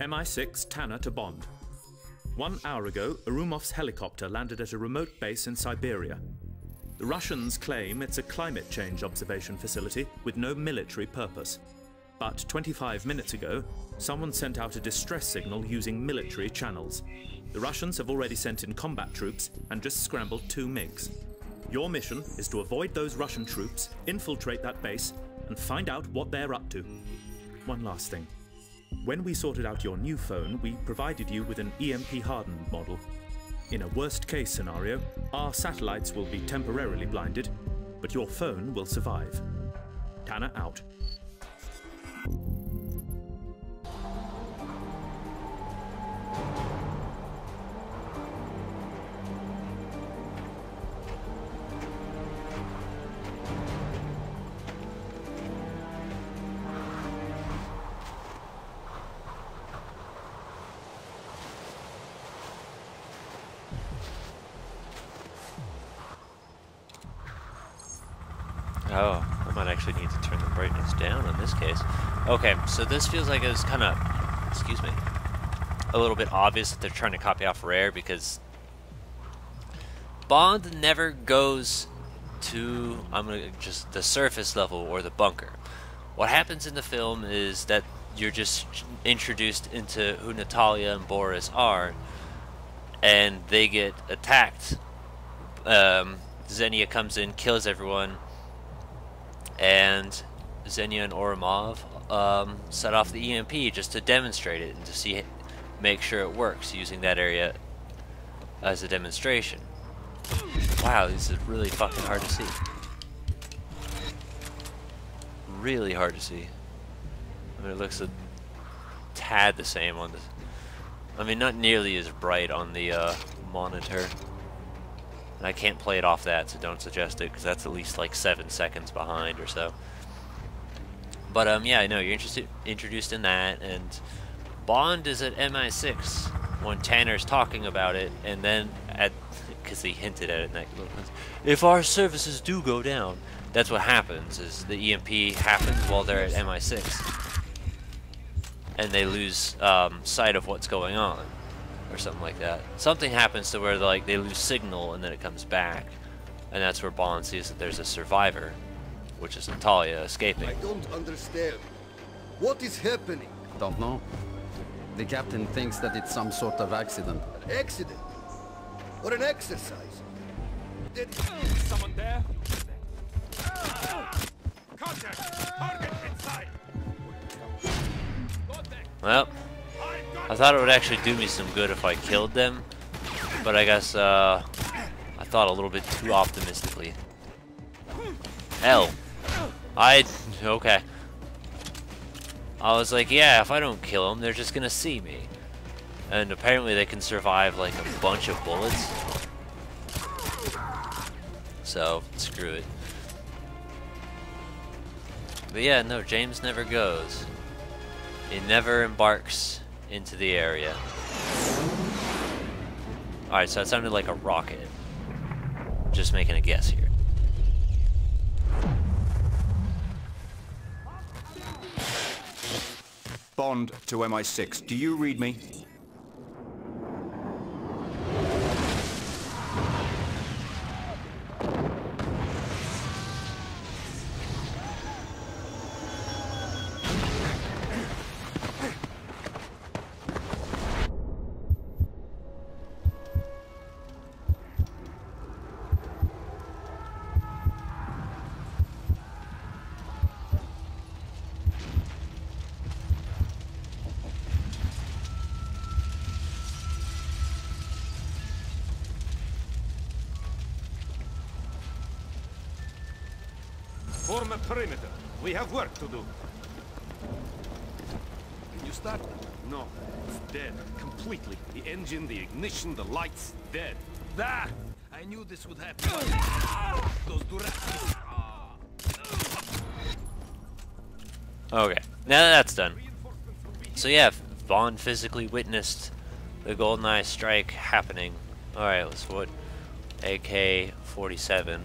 MI6 Tanner to Bond. 1 hour ago, Arumov's helicopter landed at a remote base in Siberia. The Russians claim it's a climate change observation facility with no military purpose. But 25 minutes ago, someone sent out a distress signal using military channels. The Russians have already sent in combat troops and just scrambled 2 MiGs. Your mission is to avoid those Russian troops, infiltrate that base, and find out what they're up to. One last thing. When we sorted out your new phone, we provided you with an EMP-hardened model. In a worst-case scenario, our satellites will be temporarily blinded, but your phone will survive. Tanner out. Oh, I might actually need to turn the brightness down in this case. Okay, so this feels like it was kind of, excuse me, a little bit obvious that they're trying to copy off Rare, because Bond never goes to, just the surface level or the bunker. What happens in the film is that you're just introduced into who Natalia and Boris are, and they get attacked. Xenia comes in, kills everyone, and Xenia and Oromov set off the EMP just to demonstrate it and to make sure it works, using that area as a demonstration. Wow, this is really fucking hard to see. Really hard to see. I mean, it looks a tad the same on the... I mean, not nearly as bright on the monitor. And I can't play it off that, so don't suggest it, because that's at least like 7 seconds behind or so. But yeah, no, you're introduced in that, and Bond is at MI6 when Tanner's talking about it, and then because he hinted at it in that little, if our services do go down, that's what happens, is the EMP happens while they're at MI6. And they lose sight of what's going on, or something like that. Something happens to where they lose signal and then it comes back, and that's where Bond sees that there's a survivor, which is Natalia escaping. I don't understand. What is happening? Don't know. The captain thinks that it's some sort of accident. An accident? Or an exercise? Did someone there? Contact! Target inside! Well, I thought it would actually do me some good if I killed them, but I guess I thought a little bit too optimistically. Okay. I was like, yeah, if I don't kill them, they're just gonna see me. And apparently they can survive like a bunch of bullets. So, screw it. But yeah, no, James never goes. He never embarks into the area. Alright, so it sounded like a rocket. Just making a guess here. Bond to MI6. Do you read me? Form a perimeter. We have work to do. Can you start? No, it's dead. Completely. The engine, the ignition, the lights, dead. Ah! I knew this would happen. Those Duracos. Okay, now that that's done. So yeah, Bond physically witnessed the GoldenEye strike happening. Alright, let's what? AK-47.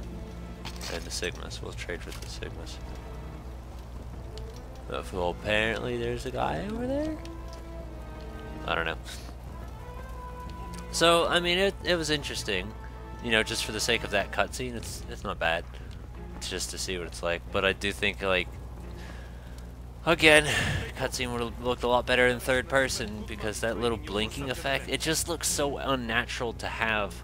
And the Sigmas. We'll trade for the Sigmas. Well, apparently there's a guy over there? I don't know. So, I mean, it was interesting. You know, just for the sake of that cutscene, it's not bad. It's just to see what it's like. But I do think, like, again, cutscene would have looked a lot better in third person because that little blinking effect, it just looks so unnatural to have,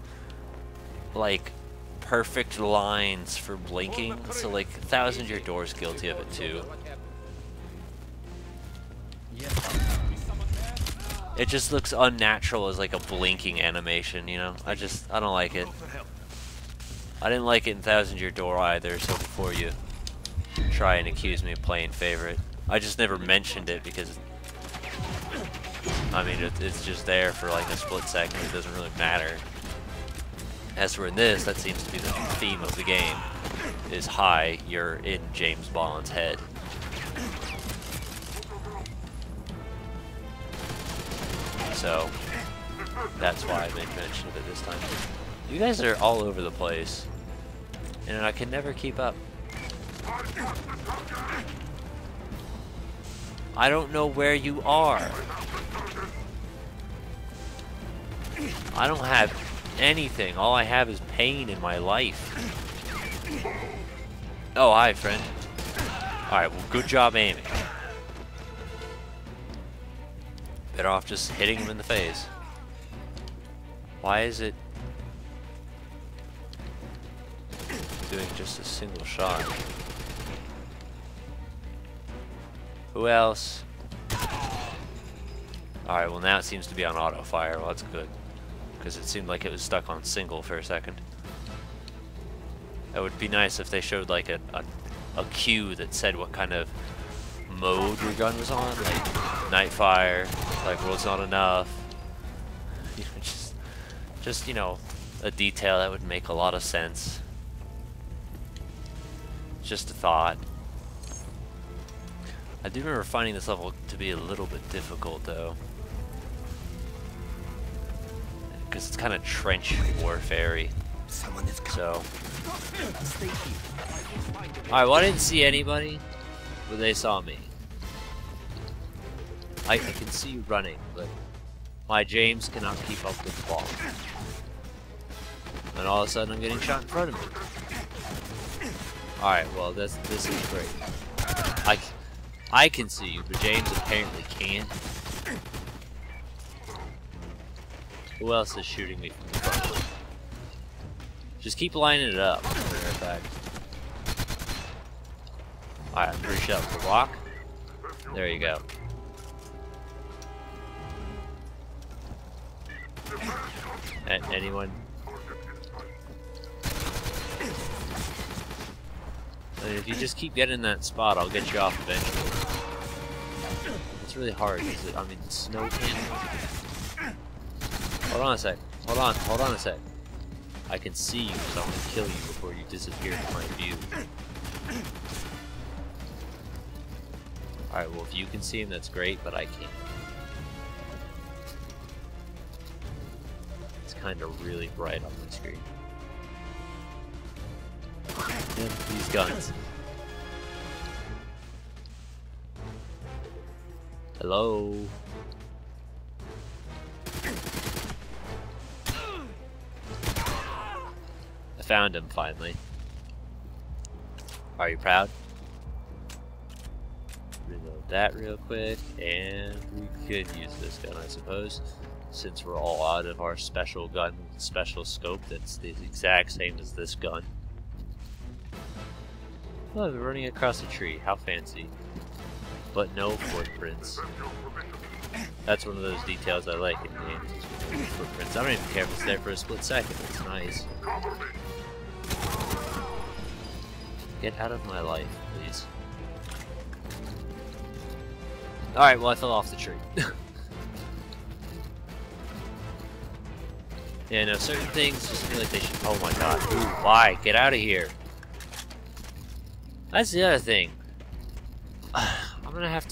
like, perfect lines for blinking. So, like, 1,000 Year Door's guilty of it too. It just looks unnatural as like a blinking animation, you know? I don't like it. I didn't like it in 1,000 Year Door either, so before you try and accuse me of playing favorite. I just never mentioned it because, I mean, it's just there for like a split second. It doesn't really matter. As for in this, that seems to be the theme of the game, is hi, you're in James Bond's head. So, that's why I made mention of it this time. You guys are all over the place, and I can never keep up. I don't know where you are. I don't have anything. All I have is pain in my life. Oh, hi, friend. Alright, well, good job aiming. Better off just hitting him in the face. Why is it doing just a single shot? Who else? Alright, well now it seems to be on auto fire. Well, that's good. Because it seemed like it was stuck on single for a second. It would be nice if they showed like a cue that said what kind of mode your gun was on, like night fire, like world's not enough. You know, just you know, a detail that would make a lot of sense. Just a thought. I do remember finding this level to be a little bit difficult though, because it's kind of trench warfare-y. So, alright, well I didn't see anybody, but they saw me. I can see you running, but my James cannot keep up with the ball. And all of a sudden I'm getting shot in front of me. Alright, well this is great. I can see you, but James apparently can't. Who else is shooting me from the front? Just keep lining it up. Matter of fact. Alright, I'm pretty sure that was a walk. There you go. Anyone? And if you just keep getting in that spot, I'll get you off eventually. It's really hard because I mean, the snow can. Hold on a sec. Hold on a sec. I can see you, so I'm gonna kill you before you disappear from my view. Alright, well if you can see him, that's great, but I can't. It's kinda really bright on my screen. And these guns. Hello? I found him finally. Are you proud? Reload that real quick, and we could use this gun, I suppose, since we're all out of our special gun, special scope that's the exact same as this gun. Oh, we're running across a tree. How fancy. But no footprints. That's one of those details I like in games. Footprints. I don't even care if it's there for a split second. It's nice. Get out of my life, please. Alright, well I fell off the tree. Yeah, no, certain things just feel like they should. Oh my god. Ooh, why? Get out of here. That's the other thing. I'm gonna have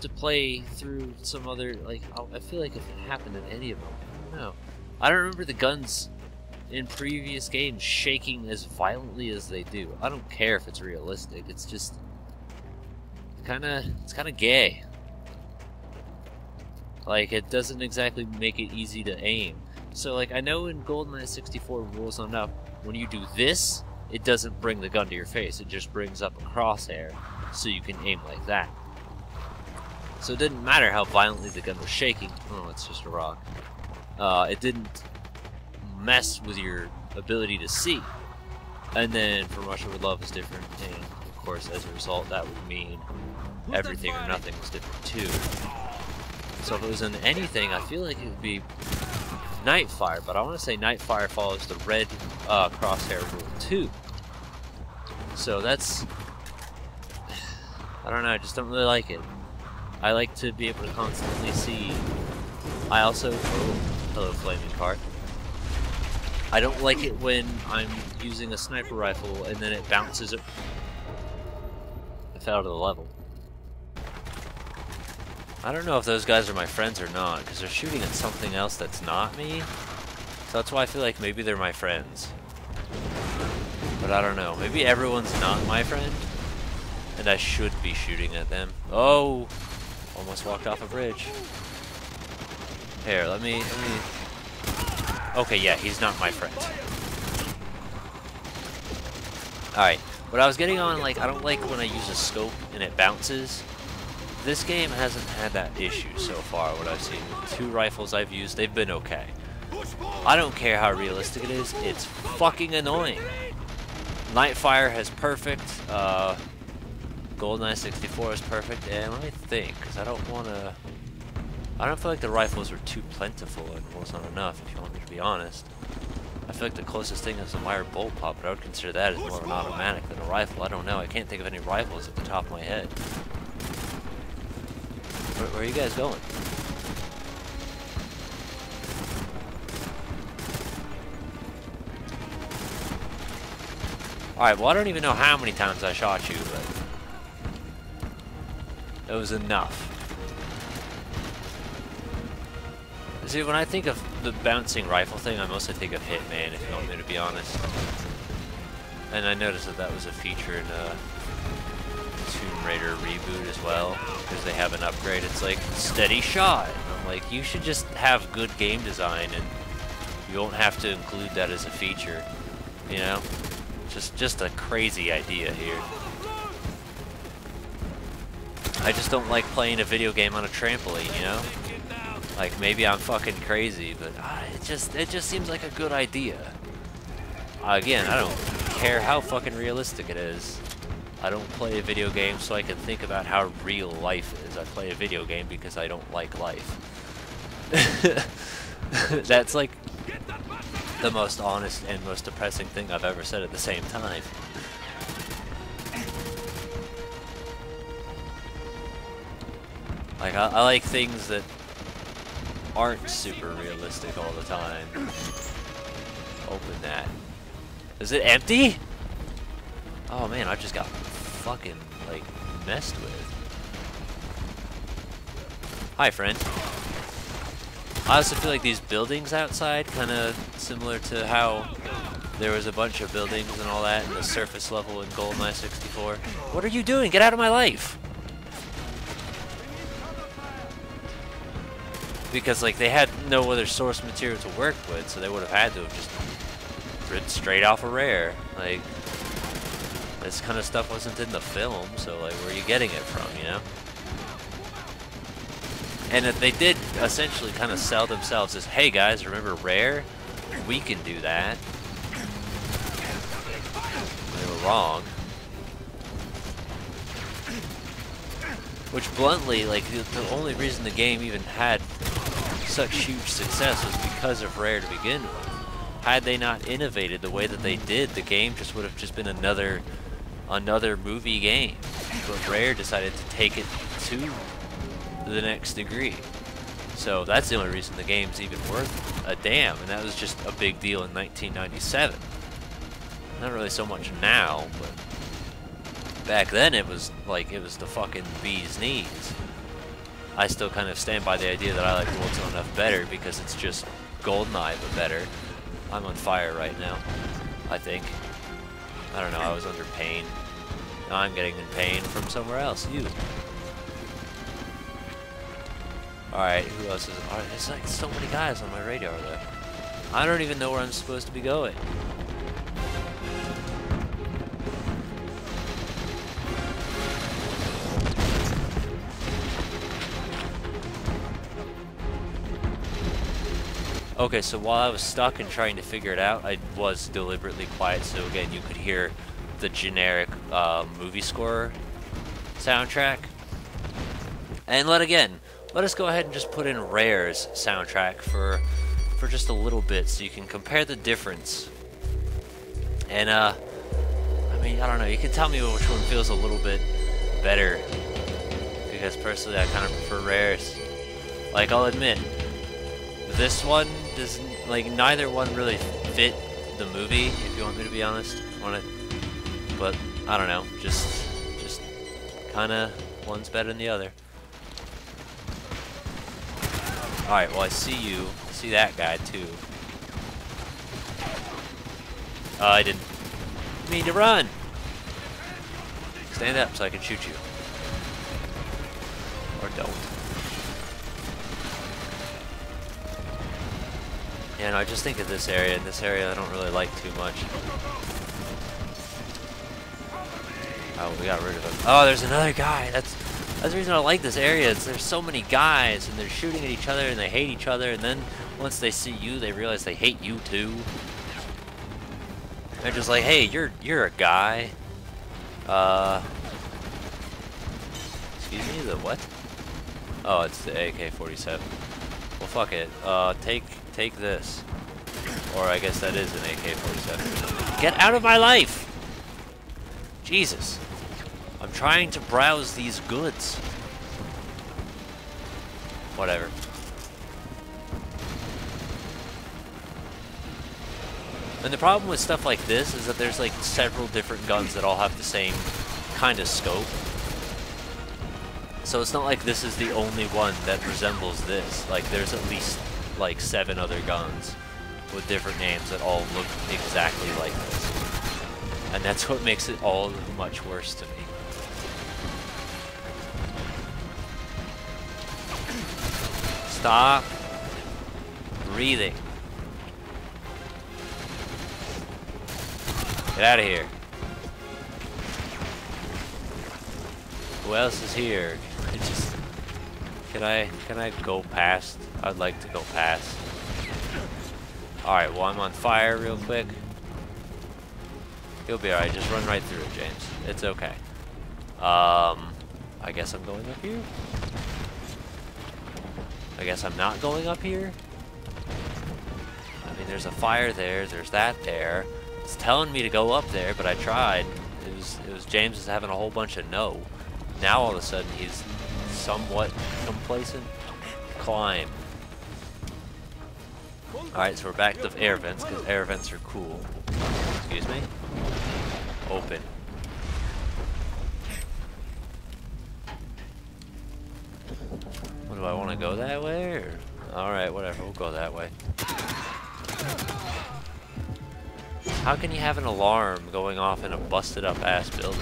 to play through some other, like, I feel like if it happened in any of them, I don't know. I don't remember the guns in previous games shaking as violently as they do. I don't care if it's realistic. It's just it's kind of gay. Like, it doesn't exactly make it easy to aim. So, like, I know in GoldenEye 64 rules on up, when you do this, it doesn't bring the gun to your face. It just brings up a crosshair, so you can aim like that. So it didn't matter how violently the gun was shaking. Oh, it's just a rock. It didn't mess with your ability to see. And then From Russia with Love is different, and of course, as a result, that would mean everything or nothing was different too. So if it was in anything, I feel like it would be Nightfire, but I want to say Nightfire follows the red crosshair rule too. So that's, I don't know, I just don't really like it. I like to be able to constantly see. I also, oh, hello flaming cart. I don't like it when I'm using a sniper rifle and then it bounces it. I fell to the level. I don't know if those guys are my friends or not, because they're shooting at something else that's not me. So that's why I feel like maybe they're my friends. But I don't know. Maybe everyone's not my friend, and I should be shooting at them. Oh! Almost walked off a bridge. Here, let me... Okay, yeah, he's not my friend. Alright, what I was getting on, like, I don't like when I use a scope and it bounces. This game hasn't had that issue so far, what I've seen. With the 2 rifles I've used, they've been okay. I don't care how realistic it is, it's fucking annoying. Nightfire has perfect, GoldenEye 64 is perfect, and let me think, because I don't feel like the rifles were too plentiful and wasn't enough, if you want me to be honest. I feel like the closest thing is a Meyer bolt pop, but I would consider that as more of an automatic than a rifle. I don't know, I can't think of any rifles at the top of my head. Where are you guys going? Alright, well I don't even know how many times I shot you, but it was enough. See, when I think of the bouncing rifle thing, I mostly think of Hitman, if you want me to be honest. And I noticed that that was a feature in Tomb Raider reboot as well, because they have an upgrade. It's like steady shot. And I'm like, you should just have good game design, and you won't have to include that as a feature. You know, just a crazy idea here. I just don't like playing a video game on a trampoline. You know, like maybe I'm fucking crazy, but it just seems like a good idea. Again, I don't care how fucking realistic it is. I don't play a video game so I can think about how real life is. I play a video game because I don't like life. That's like the most honest and most depressing thing I've ever said at the same time. Like, I like things that aren't super realistic all the time. Open that. Is it empty? Oh man, I just got fucking, like, messed with. Hi, friend. I also feel like these buildings outside, kind of similar to how there was a bunch of buildings and all that in the surface level in GoldenEye 64. What are you doing? Get out of my life! Because, like, they had no other source material to work with, so they would have had to have just ripped straight off a Rare. Like, this kind of stuff wasn't in the film, so, like, where are you getting it from, you know? And if they did essentially kind of sell themselves as, hey guys, remember Rare? We can do that. They were wrong. Which bluntly, like, the only reason the game even had such huge success was because of Rare to begin with. Had they not innovated the way that they did, the game just would have just been another movie game. But Rare decided to take it to the next degree. So that's the only reason the game's even worth a damn, and that was just a big deal in 1997. Not really so much now, but back then it was like, it was the fucking bee's knees. I still kind of stand by the idea that I like Wolves Enough better because it's just GoldenEye but better. I'm on fire right now, I think. I don't know, I was under pain. Now I'm getting in pain from somewhere else. You. Alright, who else is... Alright, there's like so many guys on my radar though. I don't even know where I'm supposed to be going. Okay, so while I was stuck and trying to figure it out, I was deliberately quiet, so again, you could hear the generic movie score soundtrack. And let us go ahead and just put in Rare's soundtrack for just a little bit, so you can compare the difference. And I mean, I don't know, you can tell me which one feels a little bit better, because personally I kind of prefer Rare's. Like, I'll admit, this one doesn't, like, neither one really fit the movie, if you want me to be honest on it. But I don't know, just kind of one's better than the other. All right, well I see you, see that guy too. Oh, I didn't mean to run. Stand up so I can shoot you, or don't. Yeah, no, I just think of this area. This area I don't really like too much. Oh, we got rid of him. Oh, there's another guy. That's the reason I like this area. There's so many guys, and they're shooting at each other, and they hate each other, and then once they see you, they realize they hate you too. They're just like, hey, you're a guy. Excuse me, the what? Oh, it's the AK-47. Well, fuck it. Take this. Or I guess that is an AK-47. Get out of my life! Jesus. I'm trying to browse these goods. Whatever. And the problem with stuff like this is that there's like several different guns that all have the same kind of scope. So it's not like this is the only one that resembles this. Like, there's at least like 7 other guns with different names that all look exactly like this. And that's what makes it all much worse to me. Stop breathing. Get out of here. Who else is here? Can I go past? I'd like to go past. Alright, well, I'm on fire real quick. You'll be alright, just run right through it, James. It's okay. I guess I'm going up here? I guess I'm not going up here? I mean, there's a fire there, there's that there. It's telling me to go up there, but I tried. It was James is having a whole bunch of no. Now all of a sudden he's somewhat complacent. Climb. Alright, so we're back to air vents, because air vents are cool. Excuse me? Open. What, do I want to go that way, or? Alright, whatever, we'll go that way. How can you have an alarm going off in a busted up ass building?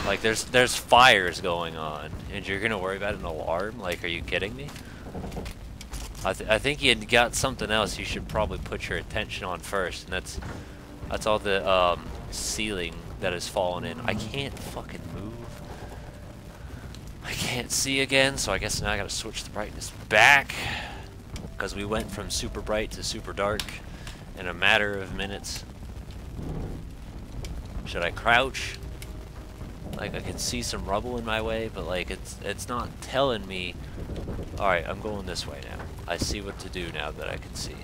Like, there's fires going on, and you're gonna worry about an alarm? Like, are you kidding me? I think you got something else you should probably put your attention on first, and that's all the ceiling that has fallen in. I can't fucking move. I can't see again, so I guess now I gotta switch the brightness back, because we went from super bright to super dark in a matter of minutes. Should I crouch? Like, I can see some rubble in my way, but like it's not telling me. Alright, I'm going this way now. I see what to do now that I can see.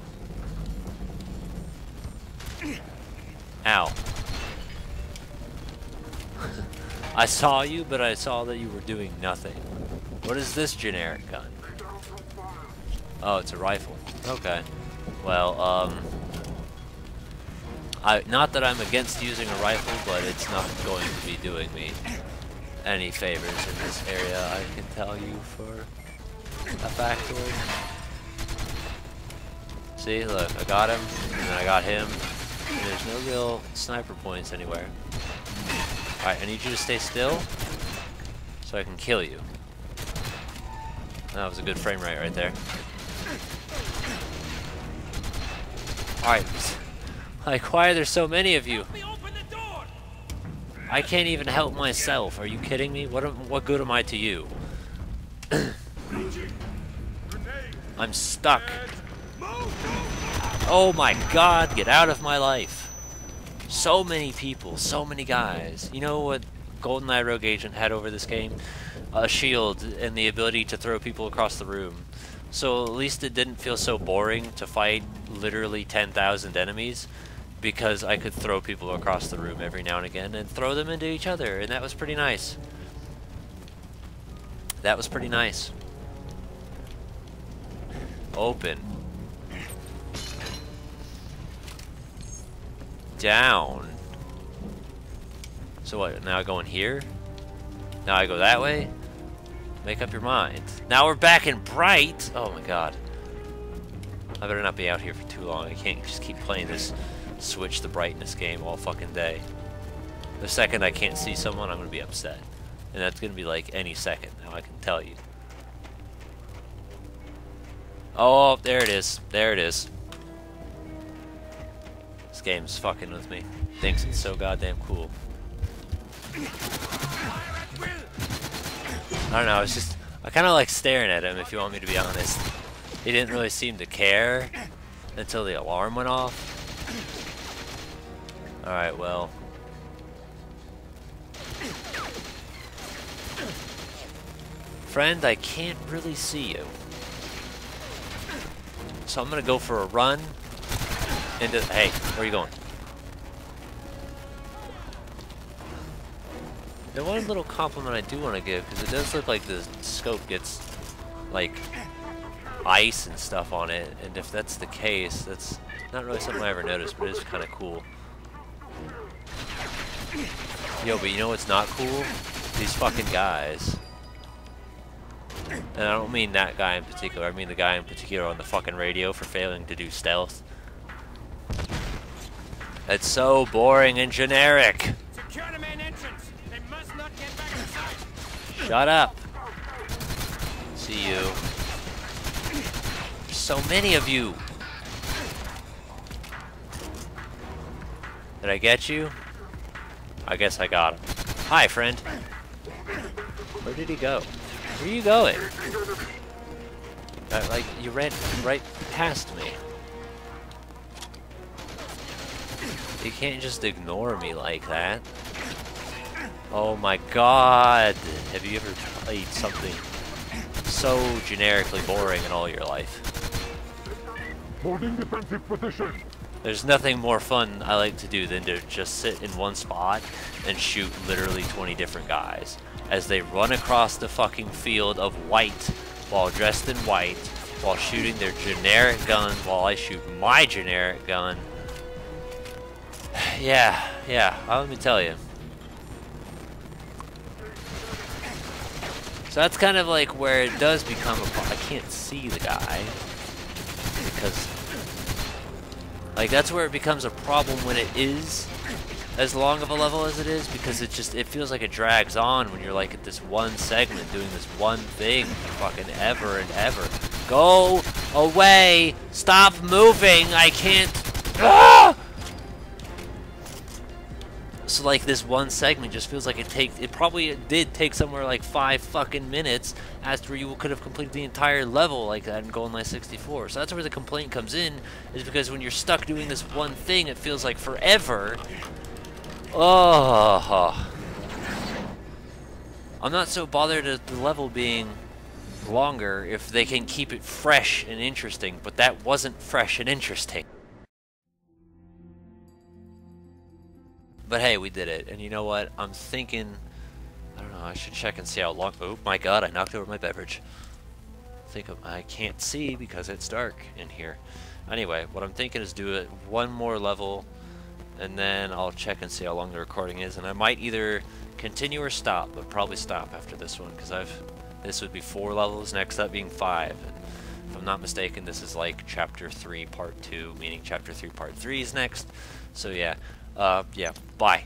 Ow. I saw you, but I saw that you were doing nothing. What is this generic gun? Oh, it's a rifle. Okay. Well, not that I'm against using a rifle, but it's not going to be doing me any favors in this area, I can tell you for a factoid. See, look, I got him, and then I got him, and there's no real sniper points anywhere. Alright, I need you to stay still, so I can kill you. That was a good frame rate right there. Alright, like, why are there so many of you? I can't even help myself. Are you kidding me? What good am I to you? I'm stuck. Oh my god, get out of my life. So many people, so many guys. You know what GoldenEye Rogue Agent had over this game? A shield and the ability to throw people across the room. So at least it didn't feel so boring to fight literally 10,000 enemies, because I could throw people across the room every now and again and throw them into each other, and that was pretty nice. That was pretty nice. Open. Down. So what, now I go in here? Now I go that way? Make up your mind. Now we're back in bright! Oh my god. I better not be out here for too long. I can't just keep playing this switch the brightness game all fucking day. The second I can't see someone, I'm gonna be upset. And that's gonna be like any second, now I can tell you. Oh, there it is. There it is. This game's fucking with me. Thinks it's so goddamn cool. I don't know, it's just, I kind of like staring at him, if you want me to be honest. He didn't really seem to care until the alarm went off. Alright, well. Friend, I can't really see you. So I'm gonna go for a run into, hey, where are you going? The one little compliment I do want to give, because it does look like the scope gets, like, ice and stuff on it, and if that's the case, that's not really something I ever noticed, but it is kind of cool. Yo, but you know what's not cool? These fucking guys. And I don't mean that guy in particular, I mean the guy in particular on the fucking radio for failing to do stealth. It's so boring and generic. Secure the main entrance. They must not get back inside. Shut up. See you. There's so many of you. Did I get you? I guess I got him. Hi, friend. Where did he go? Where are you going? Like, you ran right past me. You can't just ignore me like that. Oh my god! Have you ever played something so generically boring in all your life? Holding defensive position. There's nothing more fun I like to do than to just sit in one spot and shoot literally 20 different guys as they run across the fucking field of white while dressed in white, while shooting their generic gun while I shoot my generic gun. Yeah, let me tell you. So that's kind of like where it does become a problem. I can't see the guy because, like, that's where it becomes a problem when it is as long of a level as it is, because it feels like it drags on when you're like at this one segment doing this one thing for fucking ever and ever. Go away! Stop moving! I can't. Ah! So like this one segment just feels like it probably did take somewhere like 5 fucking minutes after you could have completed the entire level like that in GoldenEye 64. So that's where the complaint comes in, is because when you're stuck doing this one thing, it feels like forever. Oh, I'm not so bothered at the level being longer if they can keep it fresh and interesting, but that wasn't fresh and interesting. But hey, we did it, and you know what? I'm thinking, I don't know, I should check and see how long. Oh my god, I knocked over my beverage. I can't see because it's dark in here. Anyway, what I'm thinking is do it one more level, and then I'll check and see how long the recording is, and I might either continue or stop, but probably stop after this one, because this would be 4 levels, next up being 5. And If I'm not mistaken, this is like Chapter 3 Part 2, meaning Chapter 3 Part 3 is next. So yeah, yeah, bye.